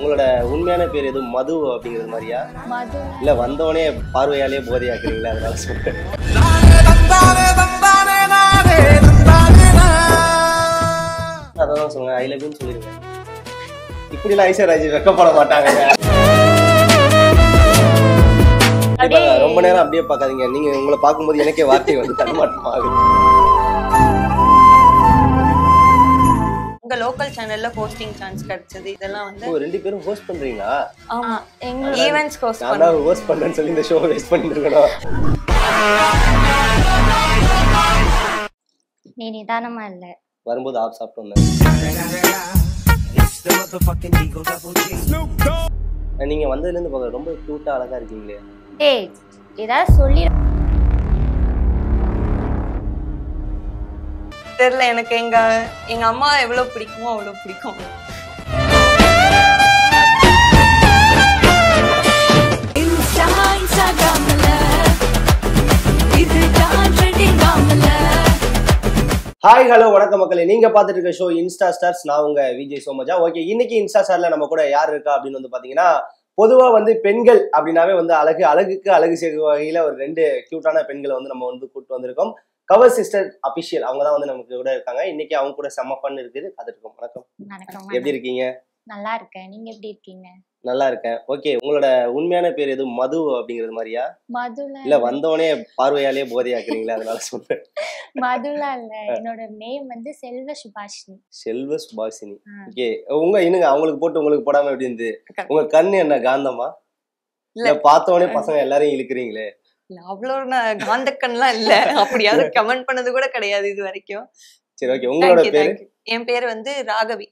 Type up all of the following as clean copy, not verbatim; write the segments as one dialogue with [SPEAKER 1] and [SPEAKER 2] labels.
[SPEAKER 1] உங்களோட உண்மையான பேர் எதுவும் மது அப்படிங்கிறது மாதிரியா?
[SPEAKER 2] மது
[SPEAKER 1] இல்ல வந்தோடனே பார்வையாலே போதையாக்குறீங்களா? அதனால சொல்றேன். அதான் சொல்லுங்க, ஐ லவ் யூன்னு சொல்லிருங்க. இப்படிலாம் ஐஸ்வர்யா வெக்கப்பட மாட்டாங்க. ரொம்ப நேரம் அப்படியே பார்க்காதீங்க. நீங்க உங்களை பார்க்கும்போது எனக்கே வார்த்தை வந்து தடுமாற்றம் ஆகுது.
[SPEAKER 3] உங்க லோக்கல் சேனல்ல ஹோஸ்டிங் சான்ஸ் கிடைச்சது. இதெல்லாம் வந்து
[SPEAKER 1] ரெண்டு பேரும் ஹோஸ்ட் பண்றீங்களா?
[SPEAKER 3] ஆமா, எங்க ஈவென்ட்ஸ் ஹோஸ்ட்
[SPEAKER 1] பண்ணா ஹோஸ்ட் பண்றேன்னு சொல்லி இந்த ஷோ வேஸ்ட் பண்ணிட்டு இருக்கணும்.
[SPEAKER 2] நீ நிதானமா இல்ல.
[SPEAKER 1] வரும்போது ஆப் சாப்பிட்டு வந்தேன். நீங்க வந்ததுல இருந்து பார்க்க ரொம்ப கியூட்டா அழகா இருக்கீங்களே.
[SPEAKER 2] டேய் ஏதாவது சொல்லி
[SPEAKER 3] தெரியல, எனக்கு எங்க அம்மா எவ்வளவு பிடிக்குமோ அவ்வளவு பிடிக்கும்.
[SPEAKER 1] ஹாய் ஹலோ வணக்கம் மக்களே, நீங்க பாத்துட்டு இருக்க ஷோ இன்ஸ்டா ஸ்டார்ஸ். நான் உங்க விஜய் சோமஜா. ஓகே, இன்னைக்கு இன்ஸ்டா ஸ்டார்ல நம்ம கூட யார் இருக்கா அப்படின்னு வந்து பாத்தீங்கன்னா, பொதுவா வந்து பெண்கள் அப்படின்னாவே வந்து அழகுக்கு அழகு சேர்க்கும் வகையில ஒரு ரெண்டு கியூட்டான பெண்களை வந்து நம்ம வந்து கூப்பிட்டு வந்திருக்கோம். கவர் சிஸ்டர் அபிஷியல் அவங்க தான் வந்து நமக்கு கூட இருக்காங்க. இன்னைக்கு அவங்க கூட செம்ம ஃபன் இருக்குது. பார்த்துருக்கோம். வணக்கம்.
[SPEAKER 2] வணக்கம்.
[SPEAKER 1] எப்படி இருக்கீங்க?
[SPEAKER 2] நல்லா இருக்கேன். நீங்க எப்படி இருக்கீங்க?
[SPEAKER 1] நல்லா இருக்கேன். ஓகே, உங்களோட உண்மையான பேர் எதுவும் மது அப்படிங்கிறது மாதிரியா?
[SPEAKER 2] மதுல
[SPEAKER 1] இல்ல வந்தோடனே பார்வையாலே போதையாக்குறீங்களா? அதனால சொல்றேன்.
[SPEAKER 2] மதுலா இல்ல, என்னோட நேம் வந்து செல்வ சுபாஷினி.
[SPEAKER 1] செல்வ சுபாஷினி. ஓகே, உங்க இன்னுங்க அவங்களுக்கு போட்டு உங்களுக்கு போடாம எப்படி இருந்து? உங்க கண்ணு என்ன காந்தமா? இல்ல பார்த்தோடனே பசங்க எல்லாரையும் இழுக்கிறீங்களே?
[SPEAKER 3] அவ்வளவு காந்தக்கன்லாம் இல்ல. அப்படியாவது கமெண்ட் பண்ணது கூட கிடையாது இது வரைக்கும்.
[SPEAKER 1] சரி, ஓகே. உங்களோட பேரு?
[SPEAKER 3] என் பேரு வந்து ராகவி.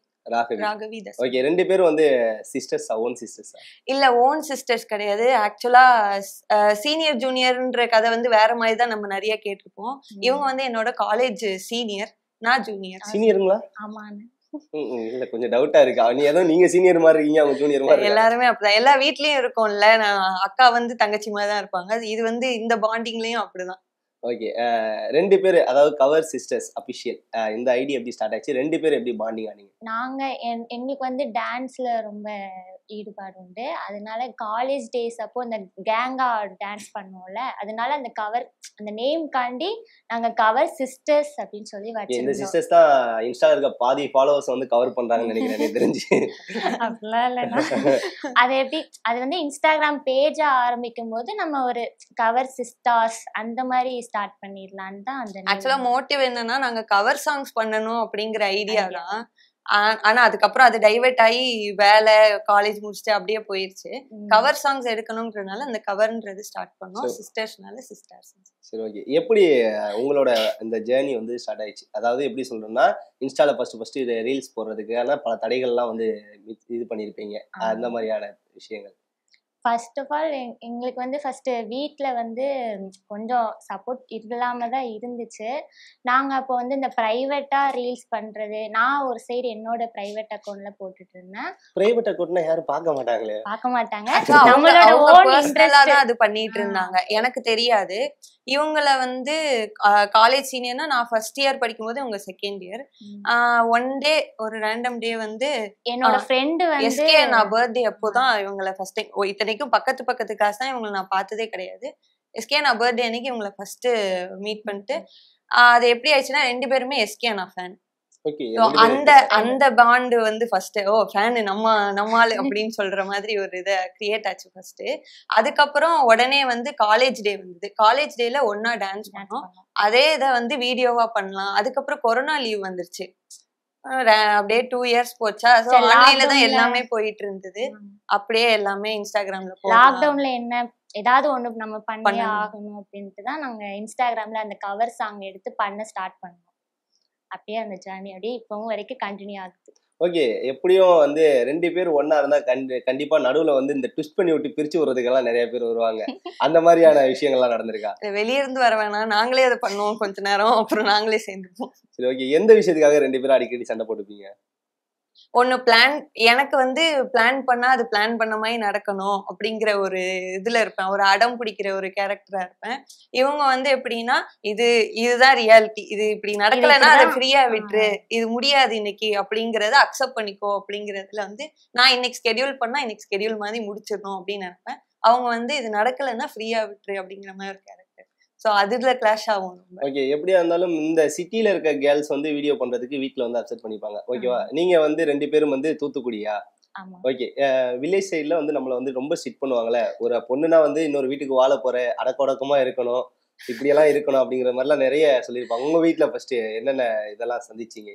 [SPEAKER 3] ராகவி தாஸ்.
[SPEAKER 1] ஓகே, ரெண்டு பேரும் வந்து சிஸ்டர்ஸ், ஓன் சிஸ்டர்ஸ்?
[SPEAKER 3] இல்ல, ஓன் சிஸ்டர்ஸ் கிடையாது. ஆக்சுவலா சீனியர் ஜூனியர்ன்ற கதை வந்து வேற மாதிரி தான் நம்ம நிறைய கேட்டிருப்போம். இவங்க வந்து என்னோட காலேஜ் சீனியர், நான் ஜூனியர்.
[SPEAKER 1] சீனியருங்களா?
[SPEAKER 2] ஆமாண்ணே.
[SPEAKER 1] இல்ல கொஞ்சம் டவுட்டா இருக்கு. நீங்க சீனியர் மாதிரி இருக்கீங்க, அவங்க ஜூனியர் மாதிரி.
[SPEAKER 3] எல்லாருமே அப்படிதான். எல்லா வீட்லயும் இருக்கும்ல, அக்கா வந்து தங்கச்சி மாதிரி தான் இருப்பாங்க. இது வந்து இந்த பாண்டிங்லயும் அப்படிதான்.
[SPEAKER 1] ஓகே, ரெண்டு பேர் அதாவது கவர் சிஸ்டர்ஸ் அபிஷியல், இந்த ஐடி எப்படி ஸ்டார்ட் ஆச்சு? ரெண்டு பேரும் எப்படி பாண்டிங் ஆனீங்க?
[SPEAKER 2] நாங்க எங்களுக்கு வந்து டான்ஸ்ல ரொம்ப ஈடுபாடு உண்டு. அதனால காலேஜ் டேஸ் அப்போ இந்த கேங்கா டான்ஸ் பண்ணுவோம்ல, அதனால அந்த கவர் அந்த நேம் காண்டி நாங்க கவர் சிஸ்டர்ஸ் அப்படின்னு சொல்லி வச்சிருந்தோம்.
[SPEAKER 1] இந்த சிஸ்டர்ஸ் தான் இன்ஸ்டால இருக்க பாதி ஃபாலோவர்ஸ் வந்து கவர் பண்றாங்கன்னு நினைக்கிறேன், எனக்கு தெரிஞ்சு.
[SPEAKER 2] அப்படிலாம் இல்லைண்ணா. அது எப்படி, அது வந்து இன்ஸ்டாகிராம் பேஜா ஆரம்பிக்கும் போது நம்ம ஒரு கவர் சிஸ்டர்ஸ் அந்த மாதிரி ஸ்டார்ட் பண்ணிடலான்னு தான் அந்த
[SPEAKER 3] ஆக்சுவலா மோட்டிவ் என்னன்னா, நாங்க கவர் சாங்ஸ் பண்ணணும் அப்படிங்கிற ஐடியா தான். ஆனா அதுக்கப்புறம் அது டைவர்ட் ஆகி வேலை காலேஜ் முடிச்சுட்டு அப்படியே போயிருச்சு. கவர் சாங்ஸ் எடுக்கணும்ன்றதுனால அந்த கவர்ன்றது ஸ்டார்ட் பண்ணோம். சிஸ்டர்ஸ்னால சிஸ்டர்ஸ்.
[SPEAKER 1] சரி, ஓகே. எப்படி உங்களோட இந்த ஜேர்னி வந்து ஸ்டார்ட் ஆயிடுச்சு? அதாவது எப்படி சொல்றேன்னா, இன்ஸ்டால ஃபர்ஸ்ட் ரீல்ஸ் போடுறதுக்கு ஆனா பல தடைகள்லாம் வந்து இது பண்ணிருப்பீங்க. அந்த மாதிரியான விஷயங்கள்.
[SPEAKER 2] ஃபர்ஸ்ட் ஆஃப் ஆல் எங்களுக்கு வந்து ஃபர்ஸ்ட் வீட்டில் வந்து கொஞ்சம் சப்போர்ட் இல்லாம தான் இருந்துச்சு. நாங்கள் அப்போ வந்து இந்த ப்ரைவேட்டாக ரீல்ஸ் பண்ணுறது, நான் ஒரு சைடு என்னோட ப்ரைவேட் அக்கௌண்ட்ல போட்டுட்டு இருந்தேன்.
[SPEAKER 1] ப்ரைவேட் அக்கௌண்ட்னா யாரும் பார்க்க மாட்டாங்களே?
[SPEAKER 2] பார்க்க மாட்டாங்க.
[SPEAKER 3] நம்மளோட ஓன் இன்ட்ரெஸ்ட்ல தான் அது பண்ணிட்டு இருந்தாங்க. எனக்கு தெரியாது. இவங்கள வந்து காலேஜ் சீனியர்னா நான் ஃபர்ஸ்ட் இயர் படிக்கும்போது இவங்க செகண்ட் இயர். ஒன் டே ஒரு ரேண்டம் டே வந்து
[SPEAKER 2] என்னோட ஃப்ரெண்டு வந்து
[SPEAKER 3] எஸ்கே நான் பர்த்டே அப்போதான் இவங்களை ஃபர்ஸ்ட் டைம், இத்தனைக்கும் பக்கத்து கிளாஸ் தான், இவங்களை நான் பார்த்ததே கிடையாது. எஸ்கே நான் பர்த்டே அன்னைக்கு இவங்களை ஃபர்ஸ்ட் மீட் பண்ணிட்டு அது எப்படி ஆயிடுச்சுன்னா, ரெண்டு பேருமே எஸ்கே நான் ஃபேன். அந்த பாண்ட் வந்து ஃபர்ஸ்ட் ஃபேன் நம்மால் அப்படின்னு சொல்ற மாதிரி ஒரு இதை கிரியேட் ஆச்சு ஃபர்ஸ்ட். அதுக்கப்புறம் உடனே வந்து காலேஜ் டே வந்தது. காலேஜ் டேல ஒன்னா டான்ஸ் பண்ணோம். அதே இதை வந்து வீடியோவா பண்ணலாம். அதுக்கப்புறம் கொரோனா லீவ் வந்துருச்சு. அப்படியே 2 இயர்ஸ் போச்சா. சோ ஆன்லைன்ல தான் எல்லாமே போயிட்டு இருந்தது. அப்படியே எல்லாமே இன்ஸ்டாகிராம்ல
[SPEAKER 2] லாக்டவுன்ல என்ன ஏதாவது ஒண்ணு நம்ம பண்ணி ஆகணும் அப்படின்ட்டு தான் நாங்க இன்ஸ்டாகிராம்ல அந்த கவர் சாங் எடுத்து பண்ண ஸ்டார்ட் பண்ணோம். அப்படியே அந்த ஜர்னி அப்படியே இப்பவும் வரைக்கும் கண்டினியூ ஆகுது.
[SPEAKER 1] ஓகே, எப்படியும் வந்து ரெண்டு பேர் ஒன்னா இருந்தா கண்டிப்பா நடுவுல வந்து இந்த ட்விஸ்ட் பண்ணி விட்டு பிரிச்சு விடுறதுக்கெல்லாம் நிறைய பேர் வருவாங்க. அந்த மாதிரியான விஷயங்கள்லாம் நடந்திருக்கா?
[SPEAKER 3] வெளிய இருந்து வர வேணாம், நாங்களே அதை பண்ணுவோம் கொஞ்ச நேரம், அப்புறம் நாங்களே சேர்ந்துப்போம்.
[SPEAKER 1] சரி, ஓகே. எந்த விஷயத்துக்காக ரெண்டு பேரும் அடிக்கடி சண்டை போட்டுப்பீங்க?
[SPEAKER 3] ஒண்ணு பிளான் எனக்கு வந்து பிளான் பண்ணா அது பிளான் பண்ண மாதிரி நடக்கணும் அப்படிங்கிற ஒரு இதுல இருப்பேன். ஒரு அடம் பிடிக்கிற ஒரு கேரக்டரா இருப்பேன். இவங்க வந்து எப்படின்னா இதுதான் ரியாலிட்டி, இது இப்படி நடக்கலைன்னா அதை ஃப்ரீயா விட்டுரு, இது முடியாது இன்னைக்கு அப்படிங்கறத அக்செப்ட் பண்ணிக்கோ அப்படிங்கறதுல வந்து நான் இன்னைக்கு ஸ்கெடியூல் பண்ணா இன்னைக்கு ஸ்கெடியூல் மாதிரி முடிச்சிடணும் அப்படின்னு நினைப்பேன். அவங்க வந்து இது நடக்கலைன்னா ஃப்ரீயா விட்டுரு அப்படிங்கிற மாதிரி ஒரு கேரக்டர். ஸோ அதுல கிளாஷ் ஆகும்.
[SPEAKER 1] ஓகே, எப்படியா இருந்தாலும் இந்த சிட்டில இருக்க கேர்ள்ஸ் வந்து வீடியோ பண்றதுக்கு வீட்ல வந்து அக்செப்ட் பண்ணிப்பாங்க. ஓகேவா? நீங்க வந்து 2 பேரும் வந்து தூத்துக்குடியா? ஓகே. வில்லேஜ் சைட்ல வந்து நம்மள வந்து ரொம்ப ஸ்ட்ரிக்ட் பண்ணுவாங்கல்ல. ஒரு பொண்ணுனா வந்து இன்னொரு வீட்டுக்கு வாழ போற, அடக்கொடக்கமா இருக்கணும், இப்படியெல்லாம் இருக்கணும் அப்படிங்கிற மாதிரிலாம் நிறைய சொல்லியிருப்பாங்க. உங்க வீட்ல ஃபர்ஸ்ட் என்னென்ன இதெல்லாம் சந்திச்சீங்க?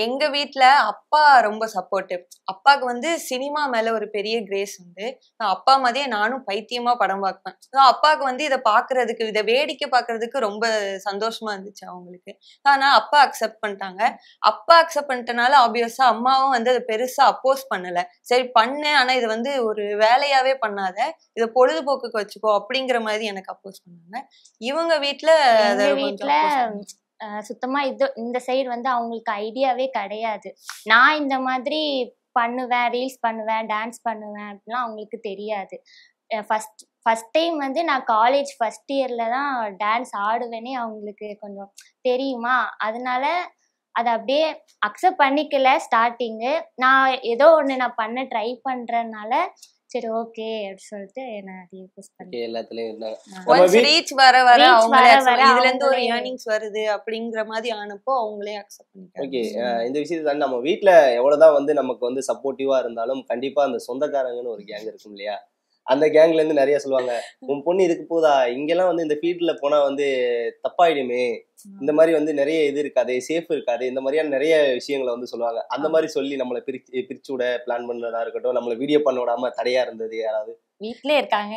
[SPEAKER 3] எங்க வீட்ல அப்பா ரொம்ப சப்போர்ட்டிவ். அப்பாவுக்கு வந்து சினிமா மேல ஒரு பெரிய கிரேஸ் உண்டு. அப்பா மாதிரியே நானும் பைத்தியமா படம் பார்ப்பேன். அப்பாவுக்கு வந்து இதை பாக்குறதுக்கு, இதை வேடிக்கை பாக்குறதுக்கு ரொம்ப சந்தோஷமா இருந்துச்சு அவங்களுக்கு. ஆனா அப்பா அக்செப்ட் பண்ணிட்டாங்க. அப்பா அக்செப்ட் பண்ணிட்டனால ஆப்வியஸா அம்மாவும் வந்து அதை பெருசா அப்போஸ் பண்ணல. சரி பண்ணு, ஆனா இது வந்து ஒரு வேலையாவே பண்ணாத, இதை பொழுதுபோக்குக்கு வச்சுக்கோ அப்படிங்கிற மாதிரி எனக்கு அப்போஸ் பண்ணாங்க. இவங்க வீட்ல
[SPEAKER 2] சுத்தமா இந்த சைடு வந்து அவங்களுக்கு ஐடியாவே கிடையாது. நான் இந்த மாதிரி பண்ணுவேன், ரீல்ஸ் பண்ணுவேன், டான்ஸ் பண்ணுவேன் அப்படிலாம் அவங்களுக்கு தெரியாது. ஃபர்ஸ்ட் டைம் வந்து நான் காலேஜ் ஃபர்ஸ்ட் இயர்ல தான் டான்ஸ் ஆடுவேனே அவங்களுக்கு கொஞ்சம் தெரியுமா, அதனால அதை அப்படியே அக்செப்ட் பண்ணிக்கல ஸ்டார்டிங்கு. நான் ஏதோ ஒன்று நான் பண்ண ட்ரை பண்றதுனால சரி ஓகே அப்படி சொல்லிட்டு என்ன ரீல்ஸ் பண்ணி
[SPEAKER 1] எல்லாத்துலயும்
[SPEAKER 3] ரீச் வர வர அவங்களே இதுல இருந்து ஒரு ஏர்னிங்ஸ் வருது அப்படிங்கிற மாதிரி ஆனப்போ அவங்களே அக்செப்ட் பண்ணிட்டாங்க.
[SPEAKER 1] ஓகே, இந்த விஷயத்தை நம்ம வீட்ல எவ்வளவுதான் வந்து நமக்கு வந்து சப்போர்ட்டிவா இருந்தாலும் கண்டிப்பா அந்த சொந்தக்காரங்கன்னு ஒரு கேங் இருக்கும் இல்லையா? அந்த கேங்ல இருந்து நிறைய சொல்லுவாங்க, உன் பொண்ணு இதுக்கு போதா, இங்கெல்லாம் வந்து இந்த ஃபீல்ட்ல போனா வந்து தப்பாயிடுமே, இந்த மாதிரி வந்து நிறைய இது இருக்காது, சேஃப் இருக்காது, இந்த மாதிரியான நிறைய விஷயங்களை வந்து சொல்லுவாங்க. அந்த மாதிரி சொல்லி நம்மளை பிரிச்சு விட பிளான் பண்றதா இருக்கட்டும், நம்மளை வீடியோ பண்ண விடாம தடையா இருந்தது யாராவது?
[SPEAKER 2] வீட்லயே இருக்காங்க.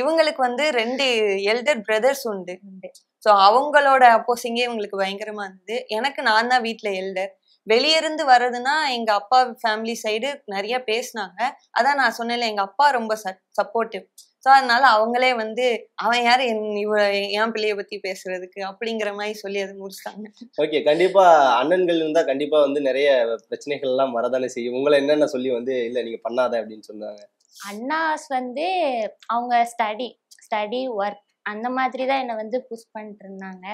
[SPEAKER 3] இவங்களுக்கு வந்து 2 எல்டர் பிரதர்ஸ் உண்டு. ஸோ அவங்களோட அப்போசிங்கே இவங்களுக்கு பயங்கரமா இருந்தது. எனக்கு நான் தான் வீட்டுல எல்டர். வெளியே இருந்து வர்றதுன்னா எங்க அப்பா ஃபேமிலி சைடு நிறைய பேசினாங்க. அதான் நான் சொன்னேன்ல, எங்க அப்பா ரொம்ப சப்போர்ட்டிவ். ஸோ அதனால அவங்களே வந்து அவன் யாரு என் பிள்ளைய பத்தி பேசுறதுக்கு அப்படிங்கிற மாதிரி சொல்லி அதை முடிச்சிட்டாங்க.
[SPEAKER 1] ஓகே, கண்டிப்பா அண்ணன்கள் இருந்தா கண்டிப்பா வந்து நிறைய பிரச்சனைகள் எல்லாம் வரதானே செய்யும். உங்களை என்னென்ன சொல்லி வந்து இல்ல நீங்க பண்ணாத அப்படின்னு சொன்னாங்க?
[SPEAKER 2] அண்ணாஸ் வந்து அவங்க ஸ்டடி ஒர்க் அந்த மாதிரி தான் என்னை வந்து புஷ் பண்ணிட்டு இருந்தாங்க.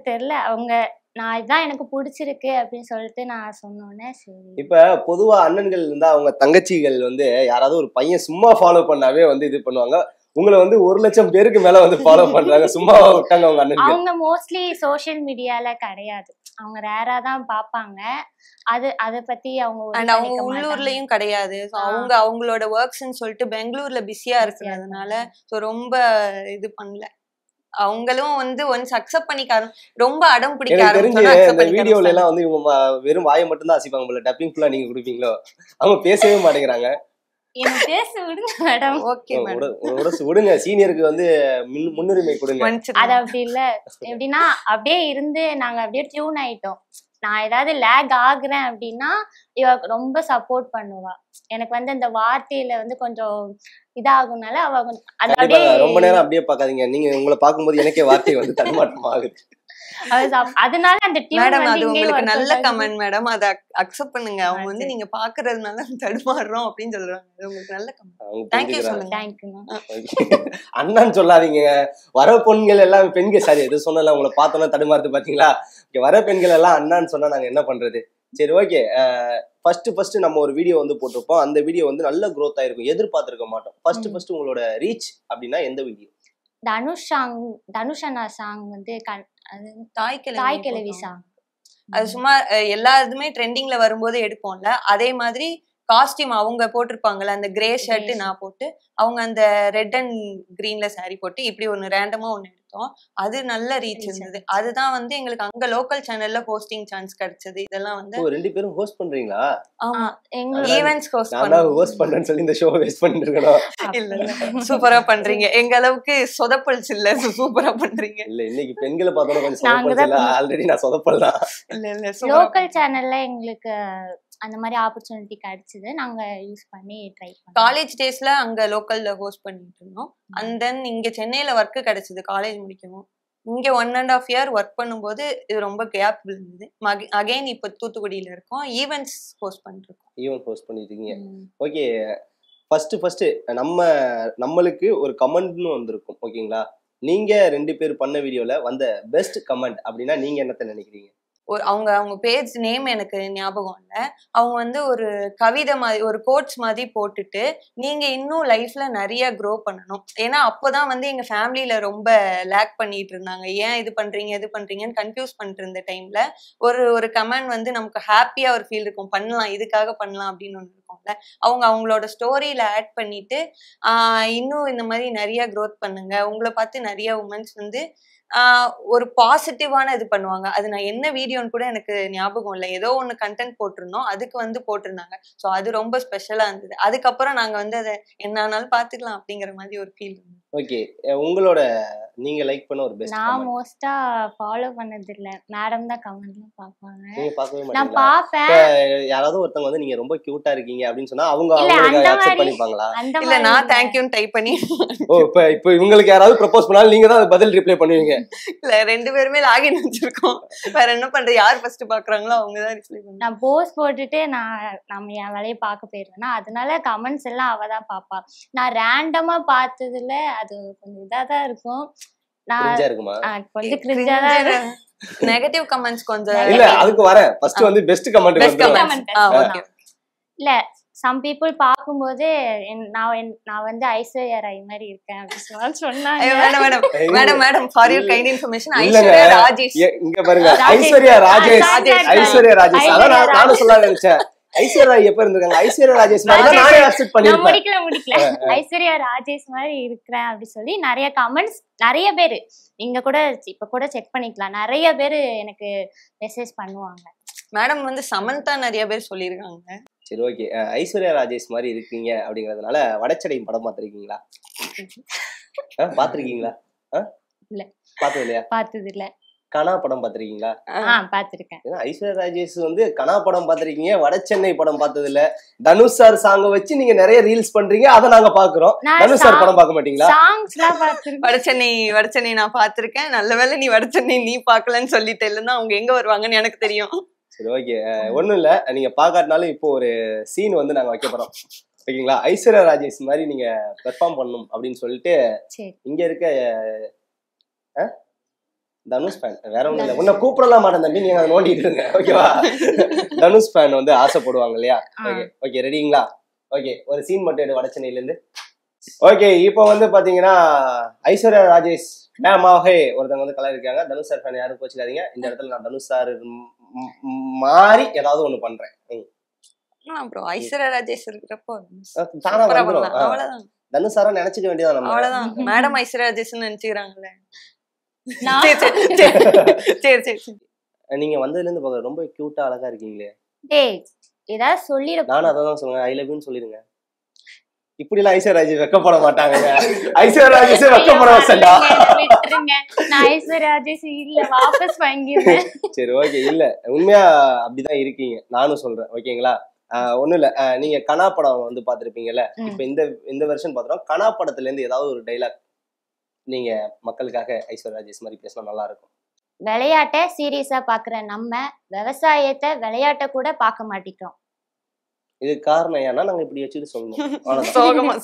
[SPEAKER 2] தெரியல, அவங்க நான் இதான் எனக்கு பிடிச்சிருக்கு அப்படின்னு சொல்லிட்டு நான் சொன்னோன்னே சரி.
[SPEAKER 1] இப்ப பொதுவா அண்ணன்கள் இருந்தா அவங்க தங்கச்சிகள் வந்து யாராவது ஒரு பையன் சும்மா ஃபாலோ பண்ணாவே வந்து இது பண்ணுவாங்க. உங்களை வந்து 1 லட்சம் பேருக்கு மேல வந்து ஃபாலோ பண்றாங்க, சும்மா விட்டாங்க அவங்க அண்ணன்கள்.
[SPEAKER 2] அவங்க மோஸ்ட்லி சோஷியல் மீடியால கிடையாது, அவங்க ரேரா தான் பாப்பாங்க. அதை பத்தி அவங்க
[SPEAKER 3] உள்ளூர்லயும் கிடையாது. அவங்க அவங்களோட ஒர்க்ஸ்ன்னு சொல்லிட்டு பெங்களூர்ல பிஸியா இருக்கிறதுனால ரொம்ப இது பண்ணல. அவங்களும் வந்து ஒன்ஸ் அக்செப்ட் பண்ணிக்காரு, ரொம்ப அடம் பிடிக்க
[SPEAKER 1] ஆரம்பிச்சாங்க. வீடியோல எல்லாம் வந்து இவங்க வெறும் வாயை மட்டும் தான் அசிப்பாங்க போல, டப்பிங் ஃபுல்லா நீங்க கொடுப்பீங்களோ? அவங்க பேசவே மாட்டேங்கிறாங்க. விடுங்க, சீனியருக்கு வந்து முன்னுரிமை கொடுங்க.
[SPEAKER 2] அது அப்படி இல்ல, எப்படின்னா அப்படியே இருந்து நாங்க அப்படியே டியூன் ஆயிட்டோம். நான் ஏதாவது லேக் ஆகுறேன் அப்படின்னா இவ ரொம்ப சப்போர்ட் பண்ணுவா. எனக்கு வந்து அந்த வார்த்தையில வந்து கொஞ்சம் இதாகுனால அவ
[SPEAKER 1] ரொம்ப நேரம் அப்படியே பாக்காதீங்க, நீங்க உங்களை பார்க்கும்போது எனக்கே வார்த்தை வந்து தடுமாற்றம் ஆகுது.
[SPEAKER 2] அதனால அந்த
[SPEAKER 3] மேடம் அது உங்களுக்கு நல்ல கமெண்ட் மேடம், அத அக்செப்ட் பண்ணுங்க. அவங்க வந்து நீங்க பாக்குறதுனால தடுமாறுறோம் அப்படின்னு சொல்றாங்க. அது உங்களுக்கு நல்ல கமெண்ட். தேங்க்யூ சொல்லுங்க.
[SPEAKER 2] தேங்க்யூ.
[SPEAKER 1] அண்ணான்னு சொல்லாதீங்க, வர பெண்கள் எல்லாம் பெண்கள் சரி எது சொன்னல உங்களை பார்த்தோன்னா தடுமாறுது பாத்தீங்களா? வர பெண்கள் எல்லாம் அண்ணான்னு சொன்னா நாங்க என்ன பண்றது? சரி ஓகே, ஃபர்ஸ்ட் நம்ம ஒரு வீடியோ வந்து போட்டிருப்போம். அந்த வீடியோ வந்து நல்ல growth ஆயிருக்கும், எதிர்பார்த்திருக்க மாட்டோம். ஃபர்ஸ்ட் உங்களோட ரீச் அப்படின்னா எந்த வீடியோ?
[SPEAKER 2] தனுஷ் அண்ணா சாங் வந்து
[SPEAKER 3] தாய்
[SPEAKER 2] கிழவி சாங்.
[SPEAKER 3] அது சும்மா எல்லா இதுமே ட்ரெண்டிங்ல வரும்போது எடுப்போம்ல, அதே மாதிரி காஸ்டியூம் அவங்க போட்டிருப்பாங்கல்ல, அந்த கிரே ஷர்ட் நான் போட்டு, அவங்க அந்த ரெட் அண்ட் கிரீன்ல சாரி போட்டு இப்படி ஒன்னு ரேண்டமா ஒன்னு எடுத்தோம். அது நல்ல ரீச் இருந்தது. அதுதான் வந்து எங்களுக்கு அங்க லோக்கல் சேனல்ல ஹோஸ்டிங் சான்ஸ் கிடைச்சது. இதெல்லாம் வந்து
[SPEAKER 1] 2 பேரும் ஹோஸ்ட் பண்றீங்களா?
[SPEAKER 3] ஆமா, ஈவென்ட்ஸ் ஹோஸ்ட்
[SPEAKER 1] பண்றேன்னு சொல்லி இந்த ஷோ வேஸ்ட் பண்ணிட்டு இருக்கணும்.
[SPEAKER 3] இல்ல சூப்பரா பண்றீங்க, எங்க அளவுக்கு சொதப்பல்ஸ் இல்ல, சூப்பரா பண்றீங்க.
[SPEAKER 1] இல்ல இன்னைக்கு பெண்களை பார்த்தோம் கொஞ்சம் சொதப்பல்ஸ் இல்ல, ஆல்ரெடி நான் சொதப்பல் தான்.
[SPEAKER 2] இல்ல லோக்கல் சேனல்ல எங்களுக்கு அந்த மாதிரி ஆப்பர்ச்சுனிட்டி கிடைச்சது, நாங்க யூஸ் பண்ணி ட்ரை பண்ணோம்.
[SPEAKER 3] காலேஜ் டேஸ்ல அங்க லோக்கல்ல ஹோஸ்ட் பண்ணிட்டு இருந்தோம். அண்ட் தென் இங்க சென்னையில ஒர்க் கிடைச்சது காலேஜ் முடிக்கவும். இங்க 1.5 year ஒர்க் பண்ணும்போது இது ரொம்ப கேப் விழுந்தது. அகைன் இப்ப தூத்துக்குடியில இருக்கோம். ஈவென்ட்ஸ் ஹோஸ்ட் பண்ணிருக்கோம்.
[SPEAKER 1] ஈவென்ட் ஹோஸ்ட் பண்ணிருக்கீங்க. ஓகே, ஃபர்ஸ்ட் நம்மளுக்கு ஒரு கமெண்ட்னு வந்திருக்கும். ஓகேங்களா, நீங்க 2 பேர் பண்ண வீடியோல வந்த பெஸ்ட் கமெண்ட் அப்படின்னா நீங்க என்னத்த நினைக்கிறீங்க?
[SPEAKER 3] அவங்க பேஜ் நேம் எனக்கு ஞாபகம் இல்ல. அவங்க வந்து ஒரு கவிதை மாதிரி ஒரு கோட்ஸ் மாதிரி போட்டுட்டு, நீங்க இன்னும் லைஃப்ல நிறைய க்ரோ பண்ணணும். ஏன்னா அப்போதான் வந்து எங்க ஃபேமிலியில ரொம்ப லேக் பண்ணிட்டு இருந்தாங்க. ஏன் இது பண்றீங்க இது பண்றீங்கன்னு கன்ஃபியூஸ் பண்ணிட்டு இருந்த டைம்ல ஒரு கமெண்ட் வந்து நமக்கு ஹாப்பியா ஒரு ஃபீல் இருக்கும். பண்ணலாம், இதுக்காக பண்ணலாம் அப்படின்னு ஒன்று இருக்கும்ல. அவங்களோட ஸ்டோரியில ஆட் பண்ணிட்டு இன்னும் இந்த மாதிரி நிறைய க்ரோத் பண்ணுங்க, உங்களை பார்த்து நிறைய உமன்ஸ் வந்து ஒரு பாசிட்டிவான இது பண்ணுவாங்க. அது நான் என்ன வீடியோன்னு கூட எனக்கு ஞாபகம் இல்லை. ஏதோ ஒன்று கண்டென்ட் போட்டிருந்தோம், அதுக்கு வந்து போட்டிருந்தாங்க. ஸோ அது ரொம்ப ஸ்பெஷலா இருந்தது. அதுக்கப்புறம் நாங்க வந்து அதை என்ன ஆனாலும் பாத்துக்கலாம் அப்படிங்கிற மாதிரி ஒரு ஃபீல் இருந்தது.
[SPEAKER 1] ஓகே, உங்களோட நீங்க லைக் பண்ண ஒரு பெஸ்ட்
[SPEAKER 2] நான்
[SPEAKER 1] கமெண்ட்?
[SPEAKER 2] மோஸ்டா ஃபாலோ பண்ணது இல்ல. மேடம் தான் கமெண்ட்லாம் பாப்பாங்க.
[SPEAKER 1] நீங்க பார்க்கவே
[SPEAKER 2] நான்
[SPEAKER 1] மாட்டீங்களா?
[SPEAKER 2] பாப்பேன்.
[SPEAKER 1] யாராவது ஒருத்தவங்க வந்து நீங்க ரொம்ப கியூட்டா இருக்கீங்க அப்படின்னு சொன்னா அவங்க
[SPEAKER 2] இல்ல
[SPEAKER 1] அவங்களுக்கு
[SPEAKER 2] அந்த
[SPEAKER 1] அக்செப்ட்
[SPEAKER 2] மாதிரி
[SPEAKER 1] பண்ணிப்பாங்களா?
[SPEAKER 2] அந்த
[SPEAKER 3] இல்ல
[SPEAKER 2] மாதிரி
[SPEAKER 3] நான்
[SPEAKER 2] இல்ல.
[SPEAKER 3] தேங்க்யூன்னு டைப் பண்ணி
[SPEAKER 1] ஓ, இப்ப இவங்களுக்கு யாராவது ப்ரப்போஸ் பண்ணாலும் நீங்க தான் பதில் ரிப்ளை பண்ணுவீங்க.
[SPEAKER 3] இல்ல 2 பேருமே லாகின் வச்சிருக்கோம். வேற என்ன பண்றது, யார் ஃபர்ஸ்ட் பாக்குறாங்களோ அவங்க தான் ரிப்ளை பண்ணுவாங்க.
[SPEAKER 2] நான் போஸ்ட் போட்டுட்டு நம்ம என் வேலையை பார்க்க போயிருவேன்னா, அதனால கமெண்ட்ஸ் எல்லாம் அவ தான் பாப்பா. நான் ரேண்டமா பார்த்ததுல அது கொஞ்சம் இதாதான் இருக்கும். நான்
[SPEAKER 1] கிரிஞ்சா இருக்குமா?
[SPEAKER 2] கொஞ்சம் கிரிஞ்சா தான் இருக்கும்.
[SPEAKER 3] நெகட்டிவ் கமெண்ட்ஸ் கொஞ்சம்
[SPEAKER 1] இல்ல, அதுக்கு வரேன். ஃபர்ஸ்ட் வந்து பெஸ்ட் கமெண்ட்
[SPEAKER 3] பெஸ்ட்
[SPEAKER 1] வந்து
[SPEAKER 3] கமெண்ட்ஸ். ஓகே.
[SPEAKER 2] இல்ல சம் பீப்புள் பார்க்கும்போது நான் வந்து ஐஸ்வர்யா ராய் மாதிரி இருக்கேன் அப்படின்னு சொன்னாங்க.
[SPEAKER 3] Madam for your kind information,
[SPEAKER 1] இல்லங்க,
[SPEAKER 3] ஐஸ்வர்யா ராஜேஷ்.
[SPEAKER 1] இங்க பாருங்க,
[SPEAKER 2] ராஜேஷ்.
[SPEAKER 1] ஐஸ்வர்யா ராஜேஷ்.
[SPEAKER 3] ராஜேஷ்.
[SPEAKER 1] ஐஸ்வர்யா ராஜேஷ்.
[SPEAKER 2] ஐஸ்வர்யா
[SPEAKER 1] அதான்
[SPEAKER 2] ராஜேஷ்.
[SPEAKER 1] நானும் சொல்ல நினைச்சேன். ஐஸ்வர்யா ராய் எப்ப இருந்திருக்காங்க? ஐஸ்வர்யா ராஜேஷ் மாதிரி தான் நானே அக்செப்ட்
[SPEAKER 2] நான்
[SPEAKER 1] பண்ணிருப்பேன்.
[SPEAKER 2] முடிக்கல ஐஸ்வர்யா ராஜேஷ் மாதிரி இருக்கிறேன் அப்படி சொல்லி நிறைய கமெண்ட்ஸ் நிறைய பேரு நீங்க கூட இப்ப கூட செக் பண்ணிக்கலாம். நிறைய பேரு எனக்கு மெசேஜ் பண்ணுவாங்க.
[SPEAKER 3] மேடம் வந்து சமந்தா நிறைய பேர் சொல்லியிருக்காங்க.
[SPEAKER 1] சரி, ஓகே. ஐஸ்வர்யா ராஜேஷ் மாதிரி இருக்கீங்க அப்படிங்கறதுனால வடச்சடை படம் பாத்திருக்கீங்களா? பாத்திருக்கீங்களா?
[SPEAKER 2] இல்ல.
[SPEAKER 1] பார்த்தது இல்லையா?
[SPEAKER 2] பார்த்தது இல்ல.
[SPEAKER 1] கனா படம் பாத்திருக்கீங்களா?
[SPEAKER 2] பாத்திருக்கேன்.
[SPEAKER 1] ஏன்னா ஐஸ்வர்யா ராஜேஷ் வந்து கனா படம் பாத்திருக்கீங்க, வடச்சென்னை படம் பார்த்தது இல்ல. தனுஷ் சார் சாங்க வச்சு நீங்க நிறைய ரீல்ஸ் பண்றீங்க, அதை நாங்க பாக்குறோம். தனுஷ் சார் படம் பார்க்க மாட்டீங்களா?
[SPEAKER 2] சாங்ஸ்லாம் பார்த்திருக்கேன்.
[SPEAKER 3] வடச்சென்னை நான் பாத்திருக்கேன். நல்ல வேளை நீ வடச்சென்னை நீ பாக்கலன்னு சொல்லிட்டு, இல்லைன்னா அவங்க எங்க வருவாங்கன்னு எனக்கு தெரியும்.
[SPEAKER 1] சரி, ஓகே. ஒண்ணும் இல்ல, நீங்க பாக்காட்டினாலும் இப்போ ஒரு சீன் வந்து நாங்க வைக்க போறோம். ஓகேங்களா? ஐஸ்வர்யா ராஜேஷ் மாதிரி நீங்க பெர்ஃபார்ம் பண்ணணும் அப்படின்னு சொல்லிட்டு இங்க இருக்க தனுஷ் ஃபேன், வேற ஒண்ணும் இல்ல, உன்னை கூப்பிடலாம் மாட்டேன் தம்பி, நீங்க அதை நோண்டிட்டு இருங்க. ஓகேவா? தனுஷ் ஃபேன் வந்து ஆசைப்படுவாங்க இல்லையா? ஓகே ஓகே, ரெடிங்களா? ஓகே, ஒரு சீன் மட்டும் எடு வடச்சென்னையில இருந்து. ஓகே, இப்போ வந்து பாத்தீங்கன்னா ஐஸ்வர்யா ராஜேஷ் மேமாக ஒருத்தவங்க வந்து கலர் இருக்காங்க. தனுஷ் சார் ஃபேன் யாரும் கோச்சிக்காதீங்க. இந்த இடத்துல நான் தனுஷ் சார் மாறி ஏதாவது ஒண்ணு பண்றேன்.
[SPEAKER 3] ஐஸ்வர்யா ராஜேஷ் இருக்கிறப்போ
[SPEAKER 1] தானா வந்துரும்.
[SPEAKER 3] அவ்வளவுதான்.
[SPEAKER 1] தனுஷ் சாரா நினைச்சுக்க வேண்டியதான் நம்ம.
[SPEAKER 3] அவ்வளவுதான். மேடம் ஐஸ்வர்யா ராஜேஷ் நினைச்சுக்கிறாங்கல்ல.
[SPEAKER 2] நான்
[SPEAKER 3] சரி சரி.
[SPEAKER 1] நீங்க வந்ததுல இருந்து பாக்க ரொம்ப கியூட்டா அழகா இருக்கீங்களே.
[SPEAKER 2] டேய் ஏதாவது சொல்லிட.
[SPEAKER 1] நானும் அதான் சொல்லுங்க, ஐ லவ் யூன்னு சொல்லிருங்க. இப்படி எல்லாம் ஐஸ்வர்யா ராஜேஷ் வெக்கப்பட மாட்டாங்க. ஐஸ்வர்யா ராஜேஷ் வெக்கப்பட வச்சடா.
[SPEAKER 2] விட்டுருங்க, நான் ஐஸ்வர்யா ராஜேஷ் இல்ல, வாபஸ் வாங்கிடுறேன்.
[SPEAKER 1] சரி, ஓகே. இல்ல, உண்மையா அப்படிதான் இருக்கீங்க, நானும் சொல்றேன். ஓகேங்களா? ஒண்ணும் இல்ல, நீங்க கனா படம் வந்து பாத்திருப்பீங்கல்ல. இப்ப இந்த வெர்ஷன் பாத்துறோம். கனா படத்துல இருந்து ஏதாவது ஒரு டைலாக் நீங்க மக்களுக்காக ஐஸ்வர்யா ராஜேஷ் மாதிரி பேசினா நல்லா இருக்கும்.
[SPEAKER 2] விளையாட்டை சீரியஸா பாக்குற நம்ம விவசாயத்தை விளையாட்ட கூட பார்க்க மாட்டேங்கிறோம்.
[SPEAKER 1] இது காரணம் ஏன்னா நாங்க இப்படி வச்சுட்டு சொல்லணும்.
[SPEAKER 3] சோகமா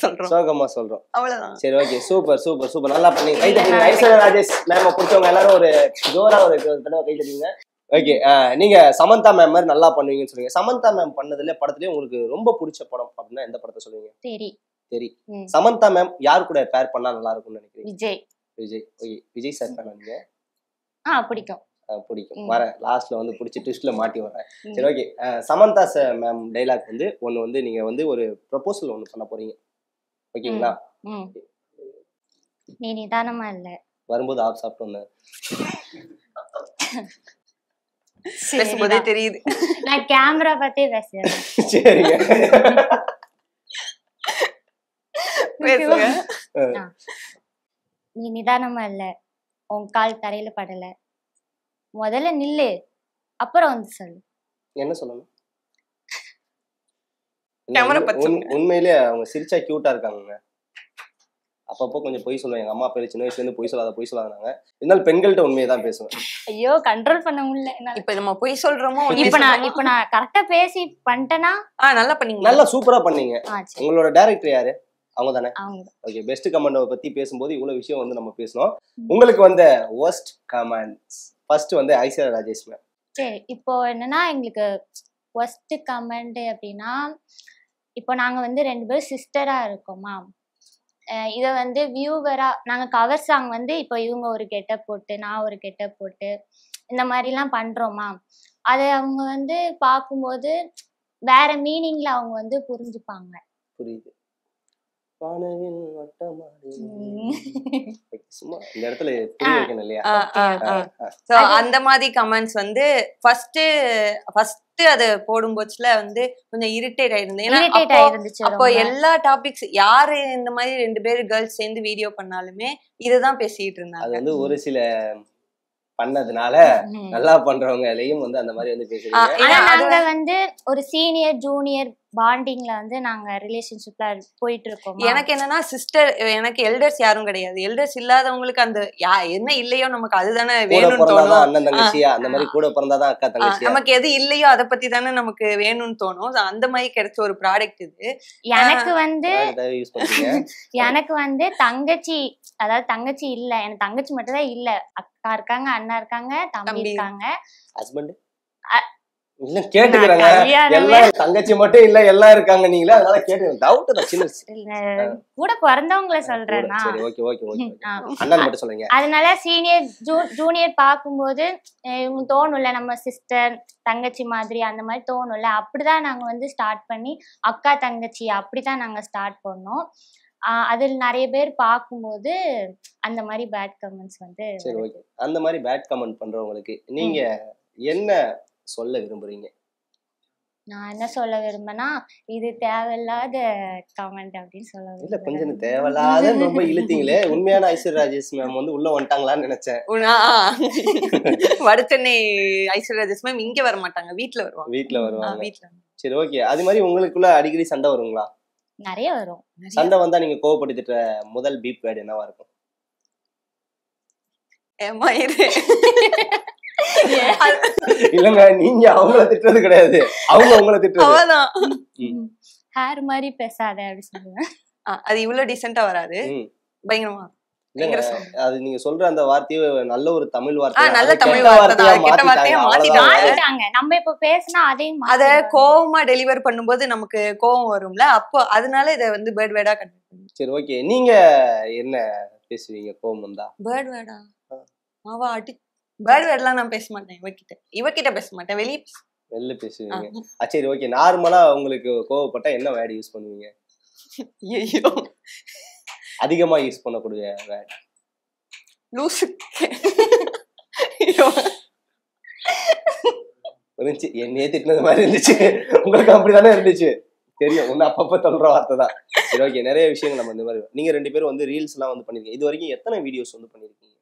[SPEAKER 1] சொல்றோம்.
[SPEAKER 3] அவ்வளவுதான்.
[SPEAKER 1] சரி, ஓகே. சூப்பர் நல்லா பண்ணி கை தட்டுங்க. ஐஸ்வர்யா ராஜேஷ் மேம் பிடிச்சவங்க எல்லாரும் ஒரு ஜோரா ஒரு தடவை கை தட்டுங்க. ஓகே, நீங்க சமந்தா மேம் மாதிரி நல்லா பண்ணுவீங்கன்னு சொல்லுவீங்க. சமந்தா மேம் பண்ணதுல படத்துலயே உங்களுக்கு ரொம்ப பிடிச்ச படம் அப்படின்னா எந்த படத்தை சொல்லுவீங்க? சரி. சமந்தா மேம் யார் கூட பேர் பண்ணா நல்லா இருக்கும்னு நினைக்கிறீங்க? விஜய். ஓகே, விஜய் சார் தானே நீங்க?
[SPEAKER 2] பிடிக்கும்.
[SPEAKER 1] வரேன், லாஸ்ட்ல வந்து பிடிச்சி ட்விஸ்ட்ல மாட்டி வரேன். சரி, ஓகே. சமந்தா மேம் டைலாக் வந்து ஒன்னு வந்து நீங்க வந்து ஒரு ப்ரொபோசல் ஒன்னு பண்ண போறீங்க. ஓகேங்களா?
[SPEAKER 2] நீ நிதானமா இல்ல
[SPEAKER 1] வரும்போது ஆப் சாப்பிட்டு வந்தேன்.
[SPEAKER 3] பேசும்போதே தெரியுது.
[SPEAKER 2] நான் கேமரா பார்த்தே பேசுறேன்.
[SPEAKER 1] சரிங்க,
[SPEAKER 3] பேசுங்க.
[SPEAKER 2] நீ நிதானமா இல்ல, உன் கால் தரையில படல, முதல்ல நில்லு, அப்புறம் வந்து சொல்லு.
[SPEAKER 1] என்ன சொல்லணும்?
[SPEAKER 3] கேமரா பச்சை.
[SPEAKER 1] உண்மையிலேயே அவங்க சிரிச்சா கியூட்டா இருக்காங்க. அப்பப்போ கொஞ்சம் பொய் சொல்லுவேன். எங்க அம்மா பேரு சின்ன வயசுல இருந்து பொய் சொல்லாதாங்க. இருந்தாலும் பெண்கள்கிட்ட உண்மையை தான் பேசுவேன்.
[SPEAKER 2] ஐயோ கண்ட்ரோல் பண்ண முடியல என்னால.
[SPEAKER 3] இப்ப நம்ம பொய் சொல்றோமோ
[SPEAKER 2] இப்ப நான் கரெக்டா பேசி பண்ணிட்டேனா
[SPEAKER 3] நல்லா பண்ணீங்க.
[SPEAKER 1] நல்லா சூப்பரா பண்ணீங்க.
[SPEAKER 2] சரி.
[SPEAKER 1] உங்களோட டைரக்டர் யாரு? அவங்க தானே?
[SPEAKER 2] அவங்க
[SPEAKER 1] ஓகே. பெஸ்ட் கமெண்ட் பத்தி பேசும்போது இவ்வளவு விஷயம் வந்து நம்ம பேசணும். உங்களுக்கு வந்த worst கமெண்ட்ஸ் ஃபர்ஸ்ட் வந்து ஐஸ்வர்யா ராஜேஷ் மேம்.
[SPEAKER 2] சரி, இப்போ என்னன்னா எங்களுக்கு ஒஸ்ட் கமெண்ட் அப்படின்னா, இப்போ நாங்க வந்து 2 பேரும் சிஸ்டரா இருக்கோமா, இதை வந்து வியூவரா நாங்க கவர் சாங் வந்து இப்போ இவங்க ஒரு கெட்டப் போட்டு நான் ஒரு கெட்டப் போட்டு இந்த மாதிரிலாம் பண்றோமா, அதை அவங்க வந்து பார்க்கும்போது வேற மீனிங்ல அவங்க வந்து புரிஞ்சுப்பாங்க.
[SPEAKER 1] புரியுது. வானவில் வட்டமாடி. சும்மா இந்த இடத்துல புரிய வைக்கணும் இல்லையா?
[SPEAKER 3] சோ அந்த மாதிரி கமெண்ட்ஸ் வந்து ஃபர்ஸ்ட் அது போடும்போதுல வந்து கொஞ்சம் இரிட்டேட் ஆயிருந்தேன். ஏன்னா அப்போ எல்லா டாபிக்ஸ் யாரு இந்த மாதிரி 2 பேரு கேர்ள்ஸ் சேர்ந்து வீடியோ பண்ணாலுமே இதுதான் பேசிட்டு இருந்தாங்க.
[SPEAKER 1] அது வந்து ஒரு சில பண்ணதுனால நல்லா பண்றவங்களையும் வந்து அந்த மாதிரி வந்து பேசுறீங்க.
[SPEAKER 2] ஆனா நாங்க வந்து ஒரு சீனியர் ஜூனியர் பாண்டிங்ல வந்து நாங்க ரிலேஷன்ஷிப்ல போயிட்டு இருக்கோம்.
[SPEAKER 3] எனக்கு என்னன்னா சிஸ்டர், எனக்கு எல்டர்ஸ் யாரும் கிடையாது. எல்டர்ஸ் இல்லாதவங்களுக்கு அந்த என்ன இல்லையோ நமக்கு அதுதானே வேணும்னு தோணும்.
[SPEAKER 1] அண்ணன் தங்கச்சியா அந்த மாதிரி கூட பிறந்தாதான் அக்கா தங்கச்சியா,
[SPEAKER 3] நமக்கு எது இல்லையோ அதை பத்தி தானே நமக்கு வேணும்னு தோணும். அந்த மாதிரி கிடைச்ச ஒரு ப்ராடக்ட் இது.
[SPEAKER 2] எனக்கு வந்து தங்கச்சி, அதாவது தங்கச்சி இல்ல, எனக்கு தங்கச்சி மட்டும் தான் இல்ல, அக்கா இருக்காங்க, அண்ணா இருக்காங்க, தம்பி இருக்காங்க,
[SPEAKER 1] ஹஸ்பண்ட் இல்ல கேட்டுக்கறாங்க. எல்லாம் தங்கச்சி மட்டும் இல்ல எல்லாம் இருக்காங்க நீங்களே, அதனால கேட்டு டவுட் தான். சின்ன
[SPEAKER 2] கூட பிறந்தவங்கள சொல்றேன்னா.
[SPEAKER 1] சரி ஓகே ஓகே ஓகே. அண்ணன் மட்டும் சொல்லுங்க.
[SPEAKER 2] அதனால சீனியர் ஜூனியர் பாக்கும்போது இவங்க தோணும்ல நம்ம சிஸ்டர் தங்கச்சி மாதிரி, அந்த மாதிரி தோணும்ல. அப்படிதான் நாங்க வந்து ஸ்டார்ட் பண்ணி அக்கா தங்கச்சி அப்படிதான் நாங்க ஸ்டார்ட் பண்ணோம். அதில் நிறைய பேர் பார்க்கும்போது அந்த மாதிரி பேட் கமெண்ட்ஸ் வந்து.
[SPEAKER 1] சரி ஓகே. அந்த மாதிரி பேட் கமெண்ட் பண்றவங்களுக்கு நீங்க என்ன சொல்ல விரும்புறீங்க?
[SPEAKER 2] நான் என்ன சொல்ல விரும்பனா, இது தேவையில்லாத கமெண்ட் அப்படின்னு சொல்ல விரும்புறேன்.
[SPEAKER 1] இல்ல கொஞ்சம் தேவையில்லாத ரொம்ப இழுத்தீங்களே. உண்மையான ஐஸ்வர்யா ராஜேஷ் மேம் வந்து உள்ள வந்துட்டாங்களான்னு நினைச்சேன்.
[SPEAKER 3] வடசென்னை ஐஸ்வர்யா ராஜேஷ் மேம் இங்க வர மாட்டாங்க, வீட்ல வருவாங்க.
[SPEAKER 1] சரி ஓகே. அது மாதிரி உங்களுக்குள்ள அடிக்கடி சண்டை வருங்களா?
[SPEAKER 2] நிறைய வரும்.
[SPEAKER 1] சண்டை வந்தா நீங்க கோவப்படுத்திட்ட முதல் பீப் வேர்ட் என்னவா இருக்கும்? இல்லங்க நீங்க அவங்கள திட்டுறது கிடையாது, அவங்க உங்களை திட்டுறது.
[SPEAKER 2] ஹேர் மாதிரி பேசாத அப்படி சொல்லுவேன்.
[SPEAKER 3] அது இவ்வளவு டீசென்ட்டா வராது, பயங்கரமா.
[SPEAKER 1] அது நீங்க சொல்ற அந்த வார்த்தையே நல்ல ஒரு தமிழ் வார்த்தை.
[SPEAKER 3] நல்ல தமிழ் வார்த்தையா
[SPEAKER 2] மாத்திட்டாங்க. நம்ம இப்ப பேசினா அதையும்
[SPEAKER 3] அத கோவமா டெலிவர் பண்ணும்போது நமக்கு கோவம் வரும்ல, அப்போ அதனால இத வந்து பேர்ட் வேர்டா கன்வெர்ட் பண்ணு.
[SPEAKER 1] சரி ஓகே. நீங்க என்ன பேசுவீங்க கோவம் வந்தா?
[SPEAKER 3] பேர்ட் வேர்டா மாவா அடி. பேர்ட் வேர்ட்லாம் நான் பேச மாட்டேன். இவகிட்ட பேச மாட்டேன், வெளிய
[SPEAKER 1] பேசுவீங்க. சரி ஓகே. நார்மலா உங்களுக்கு கோவப்பட்டா என்ன வேர்ட் யூஸ் பண்ணுவீங்க?
[SPEAKER 3] ஐயோ
[SPEAKER 1] அதிகமா யூஸ் பண்ணக்கூடிய வேர்ட்
[SPEAKER 3] லூசு.
[SPEAKER 1] இருந்துச்சு, என்னையே திட்டினது மாதிரி இருந்துச்சு. உங்களுக்கு அப்படிதானே இருந்துச்சு? தெரியும், ஒன்னு அப்பப்ப சொல்ற வார்த்தை தான். சரி ஓகே. நிறைய விஷயங்கள் நம்ம இந்த மாதிரி. நீங்க 2 பேரும் வந்து ரீல்ஸ் எல்லாம் வந்து பண்ணிருக்கீங்க. இது வரைக்கும் எத்தனை வீடியோஸ் வந்து பண்ணிருக்கீங்க?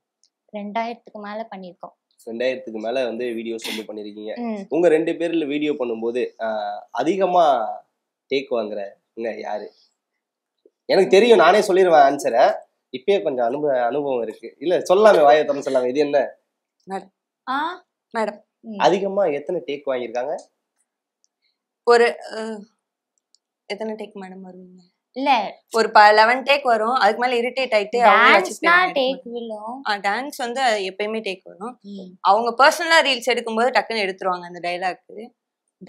[SPEAKER 2] 2000க்கு மேல பண்ணிருக்கோம்.
[SPEAKER 1] 2000க்கு மேல வந்து வீடியோஸ் வந்து பண்ணிருக்கீங்க. உங்க 2 பேர்ல வீடியோ பண்ணும்போது அதிகமா டேக் வாங்குறவங்க யாரு? எனக்கு தெரியும், நானே சொல்லிடுவேன் ஆன்சரை. இப்பயே கொஞ்சம் அனுபவம் இருக்கு. இல்ல சொல்லாமே, வாயை திறந்து சொல்லாம. இது என்ன
[SPEAKER 3] மேடம்?
[SPEAKER 1] அதிகமா எத்தனை டேக் வாங்கியிருக்காங்க?
[SPEAKER 3] ஒரு எத்தனை டேக் மேடம் வருவீங்க?
[SPEAKER 2] இல்ல
[SPEAKER 3] ஒரு 11 டேக் வரும். அதுக்கு மேல இரிட்டேட் ஆயிட்டு டான்ஸ் வந்து எப்பயுமே டேக் வரும். அவங்க பர்சனலா ரீல்ஸ் எடுக்கும்போது டக்குன்னு எடுத்துருவாங்க அந்த டைலாக்.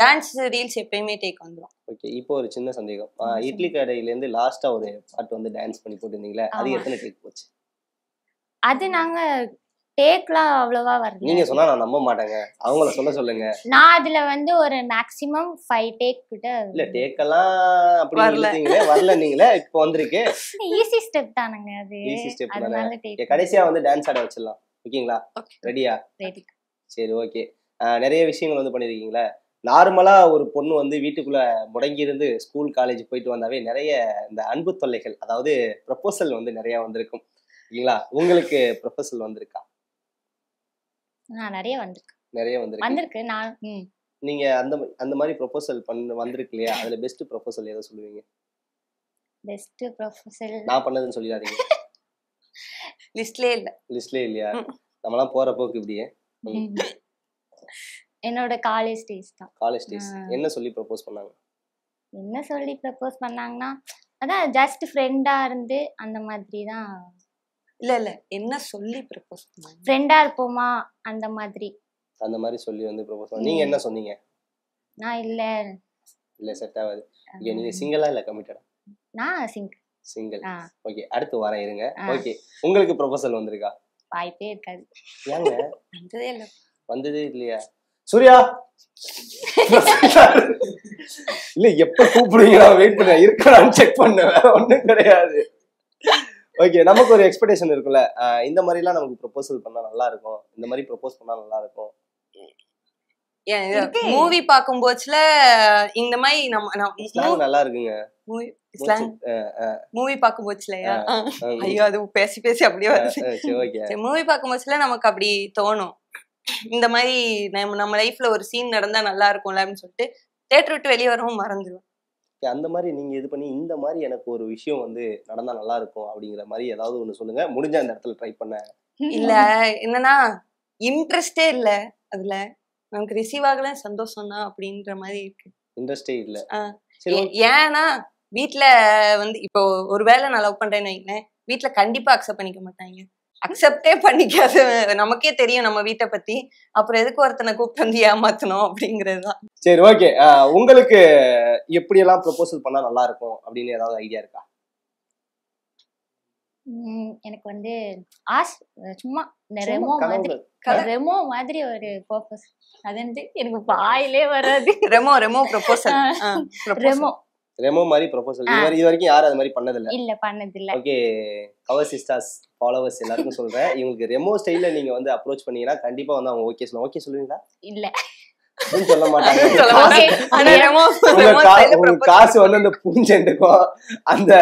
[SPEAKER 3] டான்ஸ் ரீல்ஸ் எப்பயுமே டேக் வந்துரும்.
[SPEAKER 1] ஓகே. இப்போ ஒரு சின்ன சந்தேகம். இட்லி கடையில இருந்து லாஸ்டா ஒரு பாட்டு வந்து டான்ஸ் பண்ணி போட்டுருந்தீங்களே, அது எத்தனை டேக் போச்சு?
[SPEAKER 2] அது நாங்க டேக்லாம் அவ்வளவா வரல.
[SPEAKER 1] நீங்க சொன்னா நான் நம்ப மாட்டேங்க, அவங்கள சொல்லுங்க.
[SPEAKER 2] நான் அதுல வந்து ஒரு மேக்ஸிமம் 5 டேக் கிட்ட.
[SPEAKER 1] இல்ல டேக்கெல்லாம் அப்படி இல்லீங்களே, வரல நீங்களே. இப்போ வந்திருக்கு.
[SPEAKER 2] ஈஸி ஸ்டெப் தானங்க அது.
[SPEAKER 1] ஈஸி ஸ்டெப் தானே. கடைசியா வந்து டான்ஸ் ஆட வச்சிடலாம். ஓகேங்களா? ரெடியா?
[SPEAKER 2] ரெடி.
[SPEAKER 1] சரி ஓகே. நிறைய விஷயங்கள் வந்து பண்ணிருக்கீங்களா? நார்மலா ஒரு பொண்ணு வந்து வீட்டுக்குள்ள முடங்கி இருந்து ஸ்கூல் காலேஜ் போயிட்டு வந்தாவே நிறைய இந்த அன்பு தொல்லைகள், அதாவது ப்ரொபோசல் வந்து நிறைய வந்திருக்கும் இல்லைங்களா? உங்களுக்கு ப்ரொபோசல் வந்திருக்கா?
[SPEAKER 2] நிறைய வந்திருக்கு.
[SPEAKER 1] நீங்க அந்த மாதிரி ப்ரொபோசல் வந்திருக்கு இல்லையா? அதுல பெஸ்ட் ப்ரொபோசல் எதை சொல்லுவீங்க?
[SPEAKER 2] பெஸ்ட் ப்ரொபோசல்
[SPEAKER 1] நான் பண்ணதுன்னு சொல்லிடாதீங்க.
[SPEAKER 3] லிஸ்ட்லயே இல்ல.
[SPEAKER 1] லிஸ்ட்லயே இல்லையா? நம்மலாம் போற போக்கு இப்படியே.
[SPEAKER 2] என்னோட காலேஜ் டேஸ் தான்.
[SPEAKER 1] காலேஜ் டேஸ் என்ன சொல்லி ப்ரப்போஸ் பண்ணாங்க?
[SPEAKER 2] என்ன சொல்லி ப்ரப்போஸ் பண்ணாங்கன்னா அதான் ஜஸ்ட் ஃப்ரெண்டா இருந்து அந்த மாதிரி தான்.
[SPEAKER 3] இல்ல என்ன சொல்லி ப்ரப்போஸ் பண்ணாங்க?
[SPEAKER 2] ஃப்ரெண்டா இருப்போமா அந்த மாதிரி.
[SPEAKER 1] அந்த மாதிரி சொல்லி வந்து ப்ரப்போஸ் பண்ணாங்க. நீங்க என்ன சொன்னீங்க?
[SPEAKER 2] நான் இல்ல
[SPEAKER 1] செட் ஆகாது. நீங்க சிங்கிளா இல்ல கமிட்டடா?
[SPEAKER 2] நான்
[SPEAKER 1] சிங்கிள். ஓகே, அடுத்து வரேன் இருங்க. ஓகே, உங்களுக்கு ப்ரப்போசல் வந்திருக்கா?
[SPEAKER 2] வாய்ப்பே இருக்காது.
[SPEAKER 1] ஏங்க
[SPEAKER 3] வந்ததே இல்ல.
[SPEAKER 1] வந்ததே இல்லையா? சூர்யா இல்ல எப்ப கூப்பிடுவீங்க? வெயிட் பண்ண இருக்கலாம்னு செக் பண்ணுவேன். ஒண்ணும் கிடையாது. ஓகே, நமக்கு ஒரு எக்ஸ்பெக்டேஷன் இருக்குல்ல, இந்த மாதிரி எல்லாம் நமக்கு ப்ரப்போசல் பண்ணா நல்லா இருக்கும், இந்த மாதிரி ப்ரப்போஸ் பண்ணா நல்லா இருக்கும்.
[SPEAKER 3] மூவி பாக்கும்போதுல இந்த மாதிரி நம்ம
[SPEAKER 1] நல்லா இருக்குங்க.
[SPEAKER 3] மூவி பாக்கும்போதுலயா? ஐயோ, அது பேசி பேசி அப்படியே வருது. மூவி பாக்கும்போதுல நமக்கு அப்படி தோணும், இந்த மாதிரி நம்ம லைஃப்ல ஒரு சீன் நடந்தா நல்லா இருக்கும்ல அப்படின்னு சொல்லிட்டு தியேட்டர் விட்டு வெளியே வரவும் மறந்துடுவேன்.
[SPEAKER 1] அந்த மாதிரி நீங்க இது பண்ணி இந்த மாதிரி எனக்கு ஒரு விஷயம் வந்து நடந்தா நல்லா இருக்கும் அப்படிங்கிற மாதிரி ஏதாவது ஒண்ணு சொல்லுங்க, முடிஞ்ச அந்த இடத்துல ட்ரை பண்ண.
[SPEAKER 3] இல்ல என்னன்னா இன்ட்ரெஸ்டே இல்ல அதுல, நமக்கு ரிசீவ் ஆகல சந்தோஷம் தான் அப்படின்ற மாதிரி இருக்கு.
[SPEAKER 1] இன்ட்ரெஸ்டே இல்ல.
[SPEAKER 3] ஏன்னா வீட்டுல வந்து இப்போ ஒரு வேளை நான் லவ் பண்றேன்னு வைங்களேன், வீட்டுல கண்டிப்பா அக்செப்ட் பண்ணிக்க மாட்டாங்க. அக்செப்டே பண்ணிக்காத நமக்கே தெரியும் நம்ம வீட்டை பத்தி, அப்புறம் எதுக்கு ஒருத்தனை கூப்பிட்டு வந்து ஏமாத்தணும் அப்படிங்கறதுதான்.
[SPEAKER 1] சரி, ஓகே. உங்களுக்கு எப்படி எல்லாம் ப்ரொபோசல் பண்ணா நல்லா இருக்கும் அப்படின்னு ஏதாவது ஐடியா இருக்கா?
[SPEAKER 2] எனக்கு வந்து சும்மா இந்த ரெமோ மாதிரி ஒரு ப்ரொபோசல், அது வந்து எனக்கு வாயிலே வராது.
[SPEAKER 3] ரெமோ ப்ரொபோசல்.
[SPEAKER 1] ரெமோ மாதிரி ப்ரொபோசல் இது வரைக்கும் யாரும் அது மாதிரி பண்ணதில்ல?
[SPEAKER 2] இல்ல, பண்ணதில்ல.
[SPEAKER 1] ஓகே, கவர் சிஸ்டர்ஸ் ஃபாலோவர்ஸ் எல்லாருக்கும் சொல்றேன், இவங்களுக்கு ரெமோ ஸ்டைல்ல நீங்க வந்து அப்ரோச் பண்ணீங்கன்னா கண்டிப்பா வந்து அவங்க ஓகே சொல்லுவாங்க. ஓகே சொல்லுவீங்களா?
[SPEAKER 2] இல்ல
[SPEAKER 1] சொல்ல மாட்டாங்க. காசு வந்து அந்த பூஞ்செண்டுக்கும் அந்த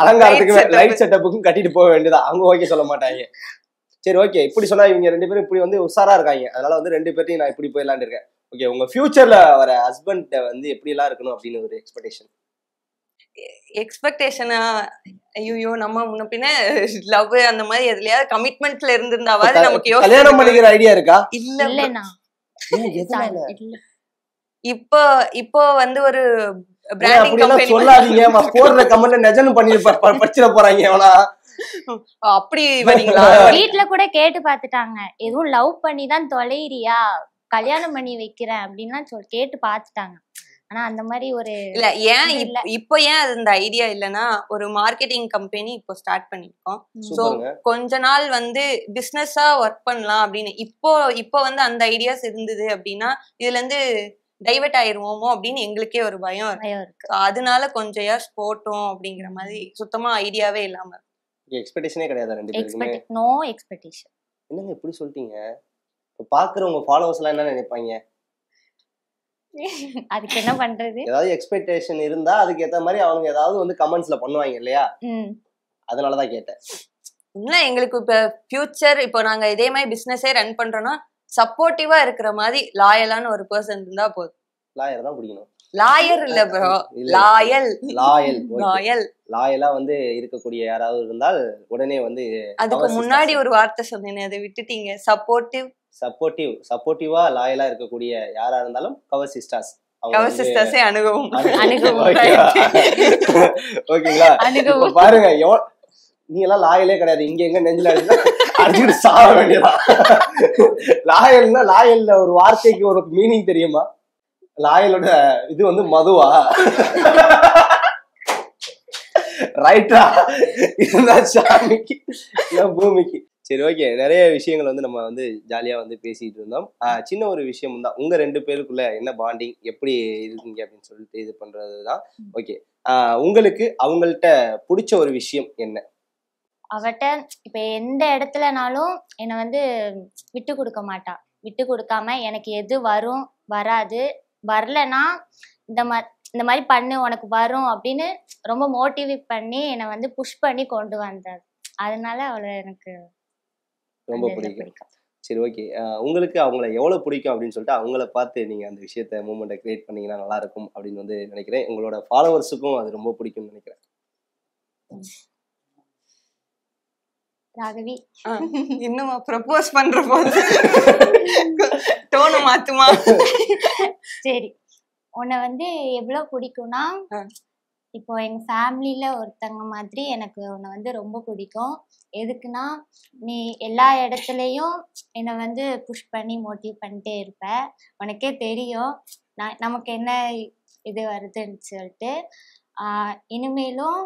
[SPEAKER 1] அலங்காரத்துக்கும் லைட் செட்டப்புக்கும் கட்டிட்டு போக வேண்டியதா, அவங்க ஓகே சொல்ல மாட்டாங்க. சரி, ஓகே, இப்படி சொன்னா இவங்க ரெண்டு பேரும் இப்படி வந்து உஷாரா இருக்காங்க, அதனால வந்து ரெண்டு பேர்த்தையும் நான் இப்படி போயிடலான்னு இருக்கேன். ஓகே, உங்க ஃபியூச்சர்ல வர ஹஸ்பண்ட் வந்து எப்படி எல்லாம் இருக்கணும் அப்படின்னு ஒரு
[SPEAKER 3] எக்ஸ்பெக்டேஷனா? ஐயோ, நம்ம முன்ன பின்ன லவ் அந்த மாதிரி எதுலயாவது கமிட்மெண்ட்ல இருந்திருந்தாவது நமக்கு
[SPEAKER 1] கல்யாணம் பண்ணிக்கிற ஐடியா இருக்கா?
[SPEAKER 2] இல்லனா
[SPEAKER 3] இப்போ வந்து ஒரு பிராண்டிங் கம்பெனி
[SPEAKER 1] சொல்லாதீங்க, போடுற கமெண்ட்ல நெஜன் பண்ணி பச்சிர போறாங்க அவனா.
[SPEAKER 3] அப்படி வரீங்களா?
[SPEAKER 2] வீட்ல கூட கேட்டு பாத்துட்டாங்க, எதுவும் லவ் பண்ணி தான் தொலைறியா, கல்யாணம் பண்ணி வைக்கிறேன் அப்படின்னு கேட்டு பாத்துட்டாங்க. ஆனா அந்த மாதிரி ஒரு
[SPEAKER 3] இல்ல. ஏன் இப்போ ஏன் அந்த ஐடியா இல்லைன்னா, ஒரு மார்க்கெட்டிங் கம்பெனி இப்போ ஸ்டார்ட் பண்ணிருக்கோம். சோ கொஞ்ச நாள் வந்து பிசினஸா ஒர்க் பண்ணலாம் அப்படின்னு. இப்போ வந்து அந்த ஐடியாஸ் இருந்தது அப்படின்னா இதுல இருந்து டைவர்ட் ஆயிருவோமோ அப்படின்னு எங்களுக்கே ஒரு பயம் இருக்கு. அதனால கொஞ்சம் இயர்ஸ் போட்டோம் அப்படிங்கிற மாதிரி சுத்தமா ஐடியாவே இல்லாம.
[SPEAKER 1] எக்ஸ்பெக்டேஷனே கிடையாது ரெண்டு பேருக்குமே?
[SPEAKER 2] No expectation.
[SPEAKER 1] என்னங்க இப்படி சொல்லிட்டீங்க? பாக்குறவங்க ஃபாலோவர்ஸ் எல்லாம் என்ன நினைப்பாங்க?
[SPEAKER 2] அதுக்கு என்ன பண்றது?
[SPEAKER 1] ஏதாவது எக்ஸ்பெக்டேஷன் இருந்தா அதுக்கு ஏத்த மாதிரி அவங்க ஏதாவது வந்து கமெண்ட்ஸ்ல பண்ணுவாங்க இல்லையா? அதனாலதான் கேட்டேன்.
[SPEAKER 3] இல்ல, எங்களுக்கு இப்ப ஃபியூச்சர் இப்போ நாங்க இதே மாதிரி பிசினஸே ரன் பண்றோம்னா சப்போர்ட்டிவா இருக்கிற மாதிரி லாயலான ஒரு பர்சன் இருந்தா போதும்.
[SPEAKER 1] லாயர் தான் பிடிக்கணும்.
[SPEAKER 3] லாயர் இல்ல ப்ரோ,
[SPEAKER 1] லாயலா வந்து இருக்கக்கூடிய யாராவது இருந்தால் உடனே வந்து.
[SPEAKER 3] அதுக்கு முன்னாடி ஒரு வார்த்தை சொன்னேனே, அதை விட்டுட்டீங்க.
[SPEAKER 1] சப்போர்ட்டிவா லாயலா இருக்கக்கூடிய யாரா இருந்தாலும் கவர் சிஸ்டர்ஸே
[SPEAKER 3] அணுகவும்.
[SPEAKER 1] ஓகேங்களா? பாருங்க, நீ எல்லாம் லாயலே கிடையாது, இங்க எங்க நெஞ்சில அடிச்சுட்டு சாக வேண்டியதான். லாயல்ல ஒரு வார்த்தைக்கு ஒரு மீனிங் தெரியுமா? லாயலோட இது வந்து மதுவா? ரைட்டா? இதுதான் சாமிக்கு பூமிக்கு. சரி, ஓகே, நிறைய விஷயங்கள் வந்து நம்ம வந்து ஜாலியா வந்து பேசிட்டு இருந்தோம். சின்ன ஒரு விஷயம் தான், உங்க ரெண்டு பேருக்குள்ள என்ன பாண்டிங், எப்படி இருக்கீங்க அப்படின்னு சொல்லிட்டு இது பண்றதுதான். ஓகே, உங்களுக்கு அவங்கள்ட்ட பிடிச்ச ஒரு விஷயம் என்ன?
[SPEAKER 2] அவட்ட இப்ப எந்த இடத்துலனாலும் என்னை வந்து விட்டு கொடுக்க மாட்டா. விட்டு கொடுக்காம எனக்கு எது வரும் வராது, வரலன்னா இந்த மாதிரி பண்ணு உனக்கு வரும் அப்படின்னு ரொம்ப மோட்டிவேட் பண்ணி என்னை வந்து புஷ் பண்ணி கொண்டு வந்தார். அதனால அவளை எனக்கு
[SPEAKER 1] ரொம்ப பிடிக்கும். சரி, ஓகே, உங்களுக்கு அவங்கள எவ்வளவு பிடிக்கும் அப்படின்னு சொல்லிட்டு அவங்கள பார்த்து நீங்க அந்த விஷயத்த மூமெண்ட்டை கிரியேட் பண்ணீங்கன்னா நல்லா இருக்கும் அப்படின்னு வந்து நினைக்கிறேன். உங்களோட ஃபாலோவர்ஸுக்கும் அது ரொம்ப பிடிக்கும்னு நினைக்கிறேன்.
[SPEAKER 2] ராகவி.
[SPEAKER 3] இன்னும் ப்ரப்போஸ் பண்ற போது டோனை மாத்துமா?
[SPEAKER 2] சரி, உன்னை வந்து எவ்வளவு பிடிக்கும்னா, இப்போ எங்க ஃபேமிலியில ஒருத்தங்க மாதிரி எனக்கு உன்னை வந்து ரொம்ப பிடிக்கும். எதுக்குன்னா, நீ எல்லா இடத்துலையும் என்னை வந்து புஷ் பண்ணி மோட்டிவ் பண்ணிட்டே இருப்ப. உனக்கே தெரியும் நமக்கு என்ன இது வருதுன்னு சொல்லிட்டு. இனிமேலும்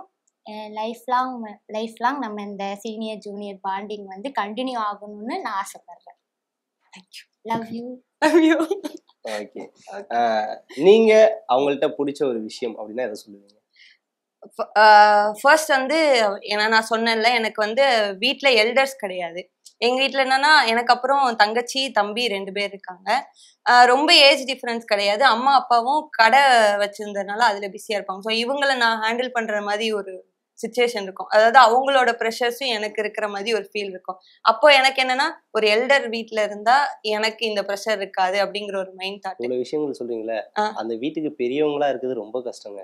[SPEAKER 2] லைஃப் லாங் நம்ம இந்த சீனியர் ஜூனியர் பாண்டிங் வந்து கண்டினியூ ஆகணும்னு நான் ஆசைப்படுறேன். Love you.
[SPEAKER 1] ஓகே, நீங்க அவங்கள்ட்ட பிடிச்ச ஒரு விஷயம் அப்படின்னா எதை சொல்லுவீங்க?
[SPEAKER 3] ஃபர்ஸ்ட் வந்து நான் சொன்னேன்ல, எனக்கு வந்து வீட்டில் எல்டர்ஸ் கிடையாது. எங்கள் வீட்டில் என்னன்னா, எனக்கு அப்புறம் தங்கச்சி தம்பி 2 பேர் இருக்காங்க. ரொம்ப ஏஜ் டிஃப்ரென்ஸ் கிடையாது. அம்மா அப்பாவும் கடை வச்சிருந்ததுனால அதில் பிஸியாக இருப்பாங்க. ஸோ இவங்களை நான் ஹேண்டில் பண்ணுற மாதிரி ஒரு சுச்சுவேஷன் இருக்கும். அதாவது அவங்களோட ப்ரெஷர்ஸும் எனக்கு இருக்கிற மாதிரி ஒரு ஃபீல் இருக்கும். அப்போ எனக்கு என்னன்னா, ஒரு எல்டர் வீட்டில் இருந்தா எனக்கு இந்த ப்ரெஷர் இருக்காது அப்படிங்கிற ஒரு மைண்ட் தாட்.
[SPEAKER 1] இவ்வளவு விஷயங்கள் சொல்றீங்களே, அந்த வீட்டுக்கு பெரியவங்களா இருக்குது ரொம்ப கஷ்டங்க.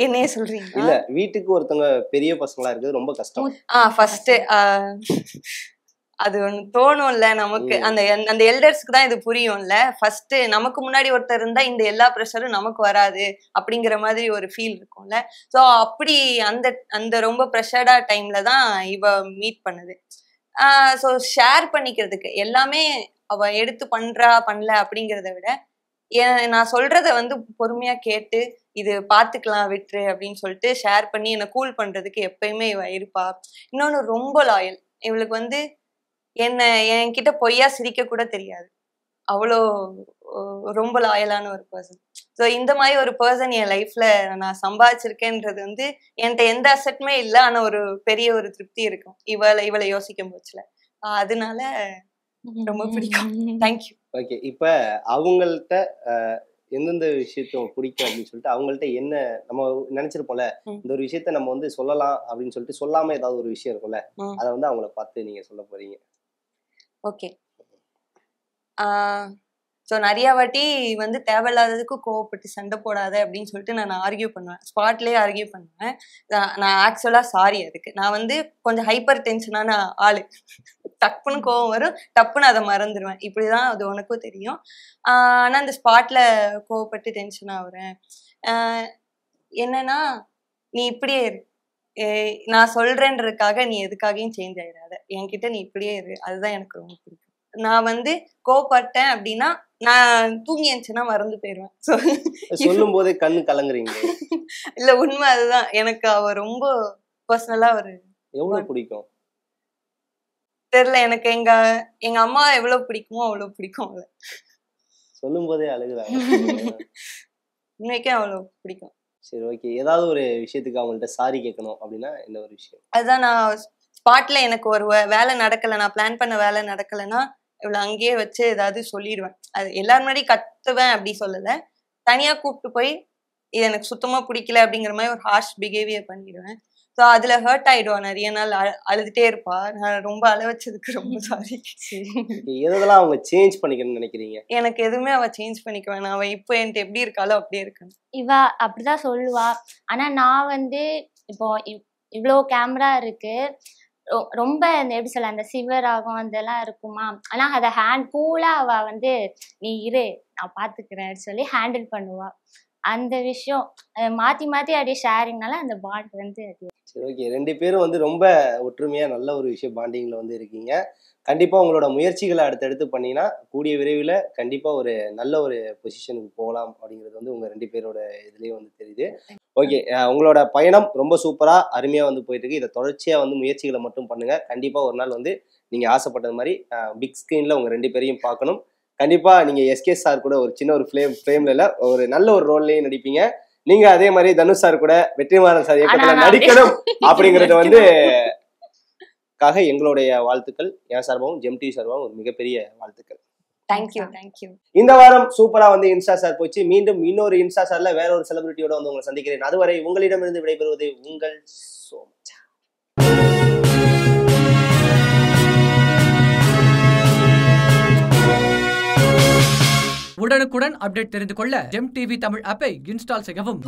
[SPEAKER 3] என்னைய சொல்றீங்க?
[SPEAKER 1] இல்ல, வீட்டுக்கு ஒருத்தவங்க பெரிய பசங்களா இருக்குது ரொம்ப கஷ்டம்.
[SPEAKER 3] ஃபர்ஸ்ட் அது ஒண்ணு தோணும்ல நமக்கு, அந்த எல்டர்ஸ்க்கு தான் இது புரியும்ல. ஃபர்ஸ்ட் நமக்கு முன்னாடி ஒருத்தர் இருந்தா இந்த எல்லா ப்ரெஷரும் நமக்கு வராது அப்படிங்கிற மாதிரி ஒரு ஃபீல் இருக்கும்ல. ஸோ அப்படி அந்த ரொம்ப ப்ரெஷர்டா டைம்ல தான் இவ மீட் பண்ணுது. ஸோ ஷேர் பண்ணிக்கிறதுக்கு எல்லாமே அவ எடுத்து பண்ணல அப்படிங்கிறத விட, நான் சொல்றத வந்து பொறுமையா கேட்டு இது பாத்துக்கலாம் விட்டுரு அப்படின்னு சொல்லிட்டு ஷேர் பண்ணி என்னை கூல் பண்றதுக்கு எப்பயுமே இவ இருப்பா. இன்னொன்னு, ரொம்ப லாயல். இவளுக்கு வந்து என்கிட்ட பொய்யா சிரிக்க கூட தெரியாது. அவ்வளோ ரொம்ப லாயலான ஒரு பர்சன். ஸோ இந்த மாதிரி ஒரு பர்சன் என் லைஃப்ல நான் சம்பாதிச்சிருக்கேன்றது வந்து என்கிட்ட எந்த அசெட்டுமே இல்லை, ஆனா ஒரு பெரிய ஒரு திருப்தி இருக்கும் இவளை யோசிக்கும் போச்சுல. அதனால ரொம்ப பிடிக்கும். தேங்க்யூ.
[SPEAKER 1] ஓகே, இப்ப அவங்கள்ட்ட எந்தெந்த விஷயத்த பிடிக்கும் அப்படின்னு சொல்லிட்டு அவங்கள்ட்ட என்ன நம்ம நினைச்சிருப்போம்ல, இந்த ஒரு விஷயத்த நம்ம வந்து சொல்லலாம் அப்படின்னு சொல்லிட்டு சொல்லாம ஏதாவது ஒரு விஷயம் இருக்கும்ல, அதை வந்து அவங்கள பார்த்து நீங்க சொல்ல போறீங்க.
[SPEAKER 3] ஓகே, ஸோ நிறைய வாட்டி வந்து தேவையில்லாததுக்கு கோவப்பட்டு சண்டை போடாத அப்படின்னு சொல்லிட்டு நான் ஆர்கியூ பண்ணுவேன். ஸ்பாட்லேயே ஆர்கியூ பண்ணுவேன். நான் ஆக்சுவலாக சாரி, அதுக்கு நான் வந்து கொஞ்சம் ஹைப்பர் டென்ஷனான ஆளு. டப்புன்னு கோவம் வரும், டப்புன்னு அதை மறந்துடுவேன். இப்படிதான் அது உனக்கும் தெரியும். ஆனால் அந்த ஸ்பாட்ல கோவப்பட்டு டென்ஷன் ஆகுறேன். என்னன்னா, நீ இப்படியே இரு, நான் சொல்றேன்றதுக்காக நீ எதுக்காகவும் சேஞ்ச் ஆயிடாத, என்கிட்ட நீ இப்படியே இரு, அதுதான் எனக்கு ரொம்ப பிடிக்கும். நான் வந்து கோவப்பட்டேன் அப்படின்னா நான் தூங்கி இருந்துச்சுன்னா மறந்து போயிடுவேன்.
[SPEAKER 1] சொல்லும் போதே கண்ணு கலங்குறீங்க.
[SPEAKER 3] இல்ல, உண்மை அதுதான். எனக்கு அவ ரொம்ப பர்சனலா ஒரு
[SPEAKER 1] எவ்வளவு பிடிக்கும்
[SPEAKER 3] தெரியல. எனக்கு எங்க அம்மா எவ்வளவு பிடிக்குமோ அவ்வளவு பிடிக்கும் அவளை.
[SPEAKER 1] சொல்லும் போதே அழுகுறாங்க.
[SPEAKER 3] இன்னைக்கே அவ்வளவு பிடிக்கும்.
[SPEAKER 1] சரி, ஓகே, ஏதாவது ஒரு விஷயத்துக்கு அவங்கள்ட்ட சாரி கேட்கணும் அப்படின்னா என்ன ஒரு விஷயம்?
[SPEAKER 3] அதுதான், நான் ஸ்பாட்ல எனக்கு ஒரு வேலை நடக்கல, நான் பிளான் பண்ண வேலை நடக்கலைன்னா இவ்வளவு அங்கேயே வச்சு ஏதாவது சொல்லிடுவேன். அது எல்லாரும் முன்னாடி கத்துவேன் அப்படி சொல்லல, தனியா கூப்பிட்டு போய் இது எனக்கு சுத்தமா பிடிக்கல அப்படிங்கிற மாதிரி ஒரு ஹார்ஷ் பிஹேவியர் பண்ணிடுவேன். ஸோ அதுல ஹர்ட் ஆயிடுவா, நிறைய நாள் அழுதுட்டே இருப்பா. நான் ரொம்ப அழ வச்சதுக்கு ரொம்ப சாரி.
[SPEAKER 1] எதெல்லாம் அவங்க சேஞ்ச் பண்ணிக்கணும்னு நினைக்கிறீங்க?
[SPEAKER 3] எனக்கு எதுவுமே அவ சேஞ்ச் பண்ணிக்க வேணாம். அவ இப்போ என்கிட்ட எப்படி இருக்காளோ அப்படியே இருக்கணும்.
[SPEAKER 2] இவ அப்படிதான் சொல்லுவா. ஆனா நான் வந்து இப்போ இவ்வளோ கேமரா இருக்கு, ரொம்ப எப்படி சொல்ல, அந்த சிவர் ஆகும் அதெல்லாம் இருக்குமா. ஆனா அதை கூலா அவ வந்து நீ இரு நான் பாத்துக்கிறேன்னு சொல்லி ஹேண்டில் பண்ணுவா. அந்த விஷயம் மாத்தி மாத்தி அப்படியே ஷேரிங்னால அந்த பாண்ட் வந்து அது.
[SPEAKER 1] சரி, ஓகே, 2 பேரும் வந்து ரொம்ப ஒற்றுமையா நல்ல ஒரு விஷயம் பாண்டிங்ல வந்து இருக்கீங்க. கண்டிப்பா உங்களோட முயற்சிகளை அடுத்தடுத்து பண்ணீங்கன்னா கூடிய விரைவில் கண்டிப்பா ஒரு நல்ல ஒரு பொசிஷனுக்கு போகலாம் அப்படிங்கிறது வந்து உங்க 2 பேரோட இதுலயே வந்து தெரியுது. ஓகே, உங்களோட பயணம் ரொம்ப சூப்பரா அருமையா வந்து போயிட்டு இருக்கு. இதை தொடர்ச்சியா வந்து முயற்சிகளை மட்டும் பண்ணுங்க. கண்டிப்பா ஒரு நாள் வந்து நீங்க ஆசைப்பட்டது மாதிரி பிக் ஸ்கிரீன்ல உங்க 2 பேரையும் பார்க்கணும். கண்டிப்பா நீங்க எஸ்கே சார் கூட ஒரு சின்ன ஒரு ஃப்ரேம்ல இல்ல, ஒரு நல்ல ஒரு ரோல்லையும் நடிப்பீங்க. நீங்க அதே மாதிரி தனுஷ் சார் கூட வெற்றிமாறன் சார் இயக்கத்துல நடிக்கணும் அப்படிங்கறது வந்து எங்களுடைய வாழ்த்துக்கள். என் சார்பாகவும் ஜெம் டிவி சார்பாகவும் ஒரு மிகப்பெரிய வாழ்த்துக்கள்.
[SPEAKER 3] தேங்க்யூ.
[SPEAKER 1] இந்த வாரம் சூப்பரா வந்து இன்ஸ்டா சார் போச்சு. மீண்டும் இன்னொரு இன்ஸ்டா சார்ல வேற ஒரு செலிபிரிட்டியோட வந்து உங்களை சந்திக்கிறேன். அதுவரை உங்களிடமிருந்து விடைபெறுவது உங்கள் சோமஜா.
[SPEAKER 4] உடனுக்குடன் அப்டேட் தெரிந்து கொள்ள ஜெம் டிவி தமிழ் ஆப்பை இன்ஸ்டால் செய்யவும்.